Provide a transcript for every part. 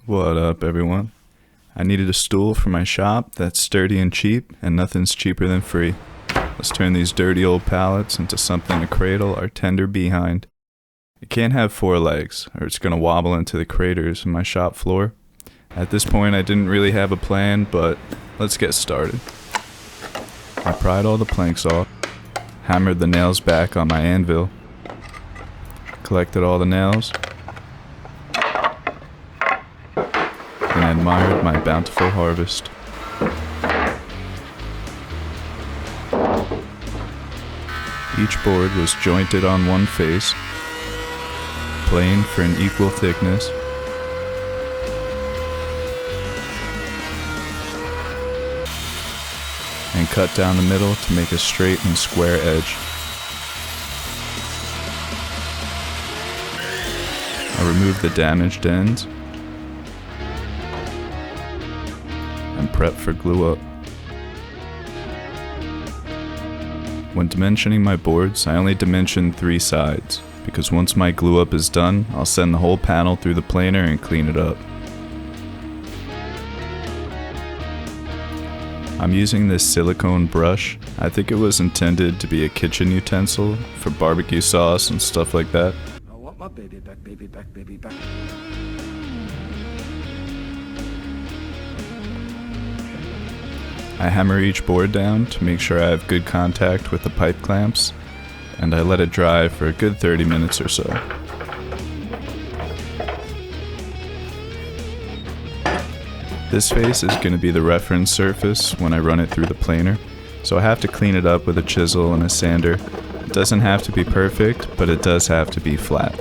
What up, everyone? I needed a stool for my shop that's sturdy and cheap, and nothing's cheaper than free. Let's turn these dirty old pallets into something to cradle our tender behind. It can't have 4 legs, or it's gonna wobble into the craters in my shop floor. At this point, I didn't really have a plan, but let's get started. I pried all the planks off, hammered the nails back on my anvil, collected all the nails, and admired my bountiful harvest. Each board was jointed on one face, planed for an equal thickness, and cut down the middle to make a straight and square edge. I removed the damaged ends and prep for glue up. When dimensioning my boards, I only dimension 3 sides, because once my glue up is done, I'll send the whole panel through the planer and clean it up. I'm using this silicone brush. I think it was intended to be a kitchen utensil for barbecue sauce and stuff like that. I want my baby back, baby back, baby back. I hammer each board down to make sure I have good contact with the pipe clamps, and I let it dry for a good 30 minutes or so. This face is going to be the reference surface when I run it through the planer, so I have to clean it up with a chisel and a sander. It doesn't have to be perfect, but it does have to be flat.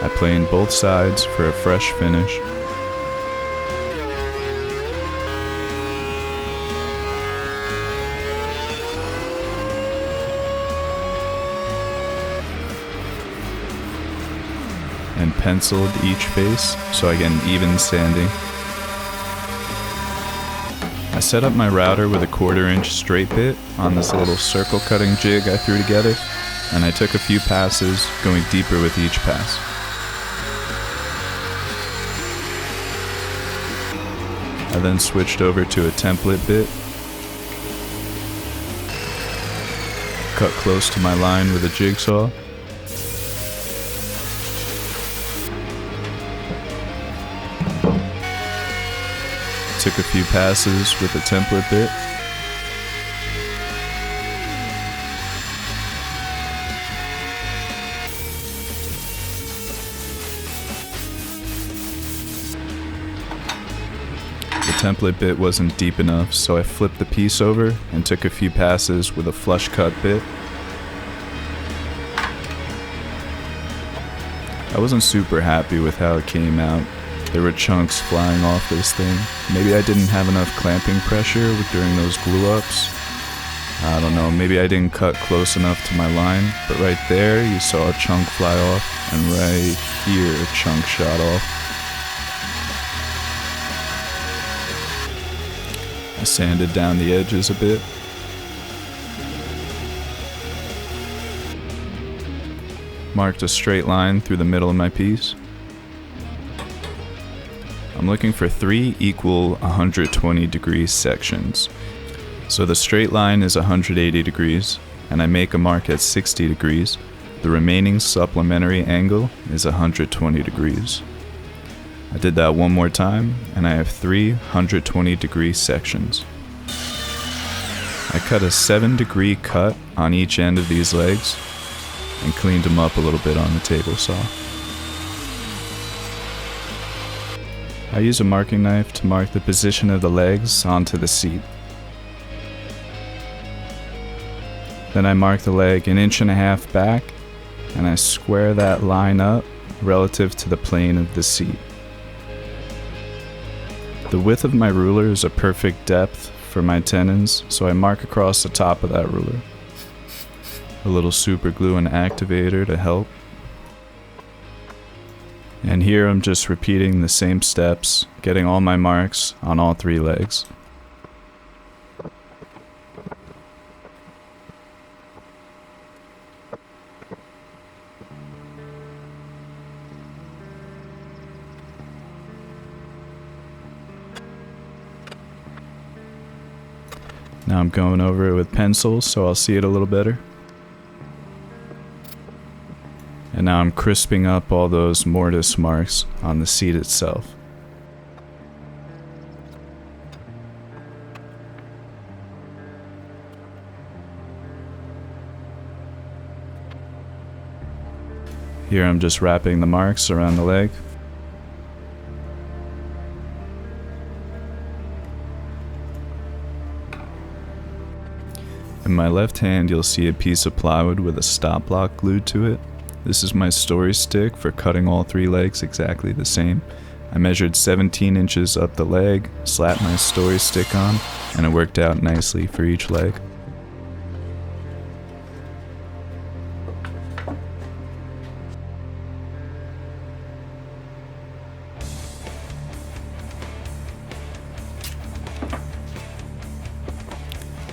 I plane both sides for a fresh finish. And penciled each face so I get an even sanding. I set up my router with a 1/4" straight bit on this little circle cutting jig I threw together, and I took a few passes, going deeper with each pass. I then switched over to a template bit, cut close to my line with a jigsaw, took a few passes with a template bit, the template bit wasn't deep enough, so I flipped the piece over and took a few passes with a flush cut bit. I wasn't super happy with how it came out. There were chunks flying off this thing. Maybe I didn't have enough clamping pressure during those glue ups. I don't know, maybe I didn't cut close enough to my line, but right there you saw a chunk fly off, and right here a chunk shot off. I sanded down the edges a bit. Marked a straight line through the middle of my piece. I'm looking for 3 equal 120-degree sections. So the straight line is 180 degrees, and I make a mark at 60 degrees. The remaining supplementary angle is 120 degrees. I did that one more time, and I have 3 120-degree sections. I cut a 7-degree cut on each end of these legs, and cleaned them up a little bit on the table saw. I use a marking knife to mark the position of the legs onto the seat. Then I mark the leg 1.5 inches back, and I square that line up relative to the plane of the seat. The width of my ruler is a perfect depth for my tenons, so I mark across the top of that ruler. A little super glue and activator to help. And here I'm just repeating the same steps, getting all my marks on all 3 legs. Now I'm going over it with pencils so I'll see it a little better. And now I'm crisping up all those mortise marks on the seat itself. Here I'm just wrapping the marks around the leg. In my left hand you'll see a piece of plywood with a stop block glued to it. This is my story stick for cutting all 3 legs exactly the same. I measured 17 inches up the leg, slapped my story stick on, and it worked out nicely for each leg.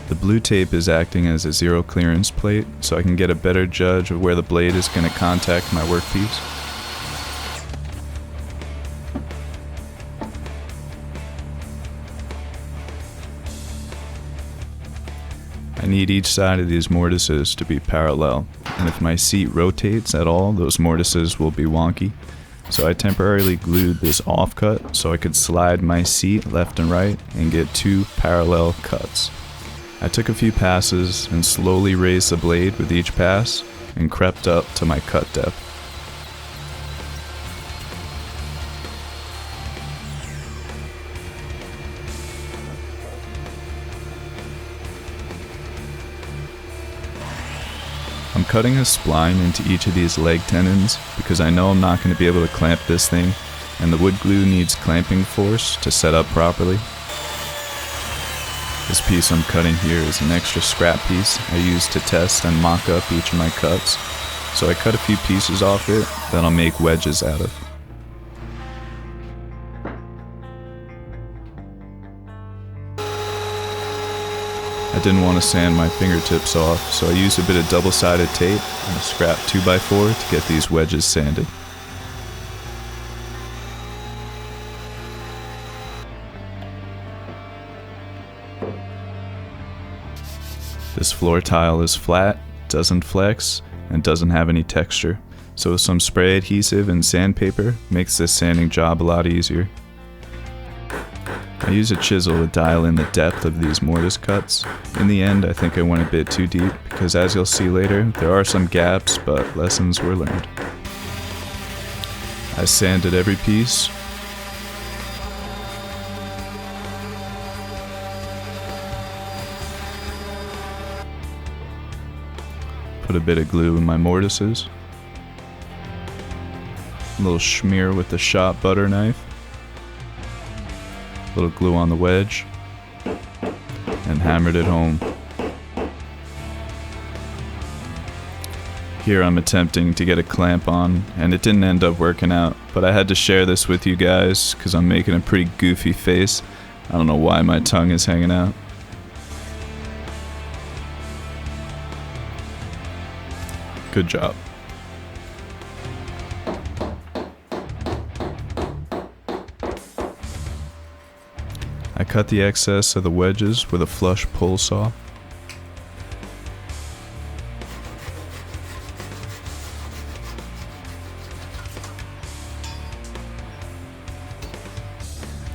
The blue tape is acting as a zero clearance plate, so I can get a better judge of where the blade is going to contact my workpiece. I need each side of these mortises to be parallel, and if my seat rotates at all, those mortises will be wonky. So I temporarily glued this offcut so I could slide my seat left and right and get 2 parallel cuts. I took a few passes and slowly raised the blade with each pass and crept up to my cut depth. I'm cutting a spline into each of these leg tenons because I know I'm not going to be able to clamp this thing, and the wood glue needs clamping force to set up properly. This piece I'm cutting here is an extra scrap piece I use to test and mock up each of my cuts. So I cut a few pieces off it that I'll make wedges out of. I didn't want to sand my fingertips off, so I used a bit of double-sided tape and a scrap 2x4 to get these wedges sanded. This floor tile is flat, doesn't flex, and doesn't have any texture, so some spray adhesive and sandpaper makes this sanding job a lot easier. I use a chisel to dial in the depth of these mortise cuts. In the end, I think I went a bit too deep, because as you'll see later, there are some gaps, but lessons were learned. I sanded every piece. Put a bit of glue in my mortises. A little smear with the shop butter knife. A little glue on the wedge. And hammered it home. Here I'm attempting to get a clamp on, and it didn't end up working out, but I had to share this with you guys because I'm making a pretty goofy face. I don't know why my tongue is hanging out. Good job. I cut the excess of the wedges with a flush pull saw.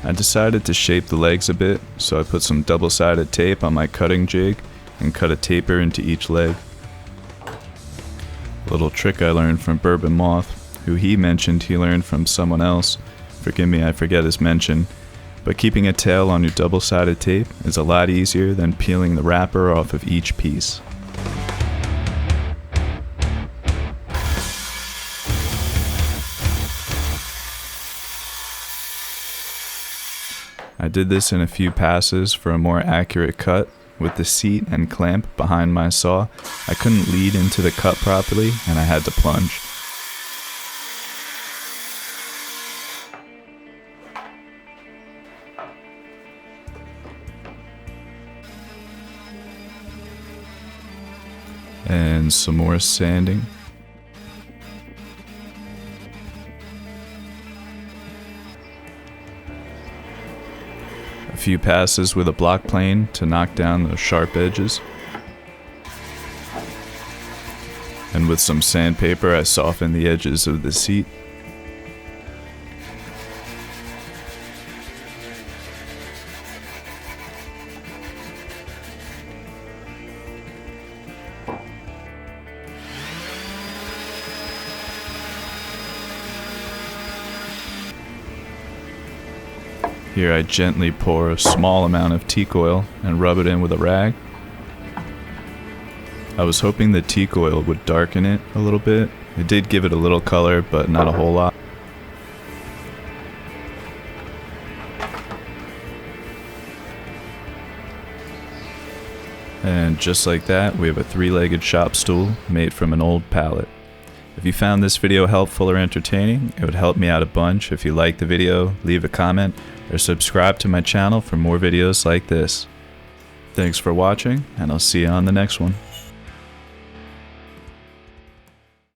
I decided to shape the legs a bit, so I put some double-sided tape on my cutting jig and cut a taper into each leg. A little trick I learned from Bourbon Moth, who he mentioned he learned from someone else. Forgive me, I forget his mention. But keeping a tail on your double-sided tape is a lot easier than peeling the wrapper off of each piece. I did this in a few passes for a more accurate cut. With the seat and clamp behind my saw, I couldn't lead into the cut properly and I had to plunge. And some more sanding. A few passes with a block plane to knock down those sharp edges. And with some sandpaper, I soften the edges of the seat. Here I gently pour a small amount of teak oil and rub it in with a rag. I was hoping the teak oil would darken it a little bit. It did give it a little color, but not a whole lot. And just like that, we have a 3-legged shop stool made from an old pallet. If you found this video helpful or entertaining, it would help me out a bunch if you liked the video, leave a comment, or subscribe to my channel for more videos like this. Thanks for watching, and I'll see you on the next one.